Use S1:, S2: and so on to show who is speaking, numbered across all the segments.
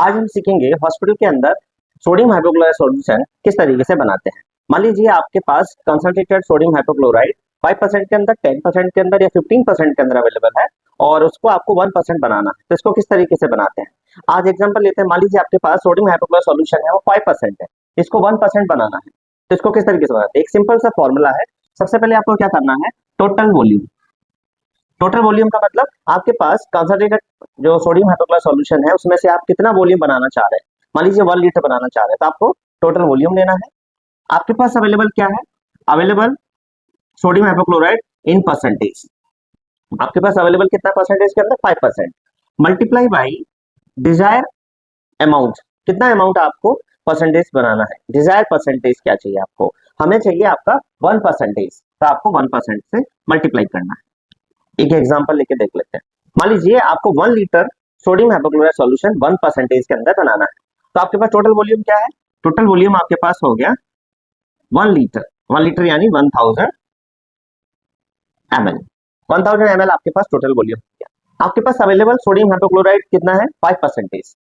S1: आज हम सीखेंगे हॉस्पिटल के अंदर सोडियम हाइपोक्लोराइड सॉल्यूशन किस तरीके से बनाते हैं। मान लीजिए आपके पास कंसंट्रेटेड सोडियम हाइपोक्लोराइड 5% के अंदर, 10% के अंदर या 15% के अंदर अवेलेबल है और उसको आपको 1% बनाना है। तो इसको किस तरीके से बनाते हैं, आज एग्जांपल लेते हैं। मान लीजिए आपके पास सोडियम हाइपोक्लोराइड सॉल्यूशन है, वो 5% है, इसको 1% बनाना है। तो इसको किस तरीके से बनाते हैं, एक सिंपल सा फॉर्मूला है। सबसे पहले आपको क्या करना है, टोटल वॉल्यूम। टोटल वॉल्यूम का मतलब आपके पास कंसंट्रेटेड जो सोडियम हाइपोक्लोराइड सॉल्यूशन है उसमें से आप कितना वॉल्यूम बनाना चाह रहे हैं। मान लीजिए 1 लीटर बनाना चाह रहे हैं, तो आपको टोटल वॉल्यूम लेना है। आपके पास अवेलेबल क्या है, available sodium hypochlorite in percentage. आपके पास अवेलेबल कितना परसेंटेज के अंदर, 5%, मल्टीप्लाई बाई डिजायर अमाउंट। कितना अमाउंट आपको परसेंटेज बनाना है, डिजायर परसेंटेज क्या चाहिए आपको, हमें चाहिए आपका 1%। तो आपको 1% से मल्टीप्लाई करना है। एक एग्जांपल लेके देख लेते हैं। मान लीजिए आपको 1 लीटर सोडियम हाइपोक्लोराइड सॉल्यूशन 1% के अंदर बनाना है। तो आपके पास टोटल वॉल्यूम क्या है, टोटल वॉल्यूम आपके पास हो गया 1 लीटर। 1 लीटर यानी 1000 ml। 1000 ml आपके पास टोटल वॉल्यूम हो गया। आपके पास अवेलेबल सोडियम हाइपोक्लोराइड कितना है, 5%।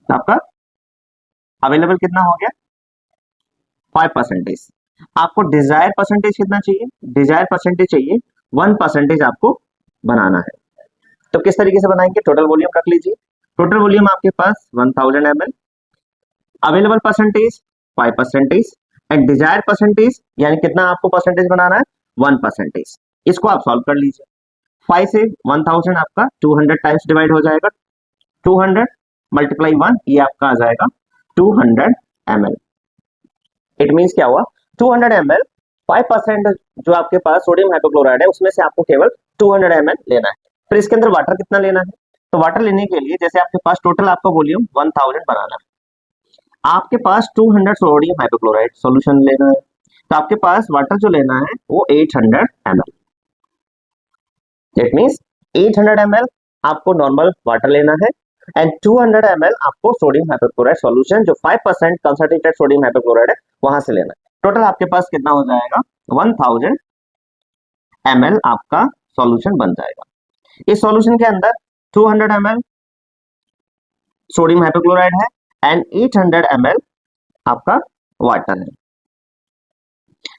S1: आपका अवेलेबल कितना हो गया, 5%। आपको डिजायर परसेंटेज कितना चाहिए, डिजायर परसेंटेज चाहिए 1% आपको बनाना है। तो किस तरीके से बनाएंगे, टोटल वॉल्यूम रख लीजिए। टोटल वॉल्यूम आपके पास 1000 ml, available percentage 5% and desire percentage यानी कितना आपको परसेंटेज बनाना है, 1%। इसको आप सॉल्व कर लीजिए। 5 से 1000 आपका 200 टाइम्स डिवाइड हो जाएगा, 200 मल्टीप्लाई 1, ये आपका आ जाएगा 200 ml। इट मीन्स क्या हुआ, 200 ml 5% जो आपके पास सोडियम हाइपोक्लोराइड है उसमें से आपको केवल 200 ml लेना है। फिर इसके अंदर वाटर कितना लेना है, तो वाटर लेने के लिए जैसे आपके पास टोटल आपका वॉल्यूम 1000 बनाना है, आपके पास 200 सोडियम हाइपोक्लोराइड सॉल्यूशन लेना है, तो आपके पास वाटर जो लेना है वो 800 ml। दैट मींस 800 ml आपको नॉर्मल वाटर लेना है एंड 200 ml आपको सोडियम हाइपोक्लोराइड सॉल्यूशन जो 5% कंसंट्रेटेड सोडियम हाइपोक्लोराइड है वहां से लेना है। टोटल आपके पास कितना हो जाएगा, 1000 ml आपका सॉल्यूशन बन जाएगा। इस सॉल्यूशन के अंदर 200 ml सोडियम हाइपोक्लोराइड है एंड 800 ml आपका वाटर है।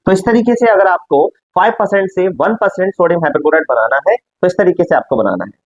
S1: तो इस तरीके से अगर आपको 5% से 1% सोडियम हाइपोक्लोराइड बनाना है तो इस तरीके से आपको बनाना है।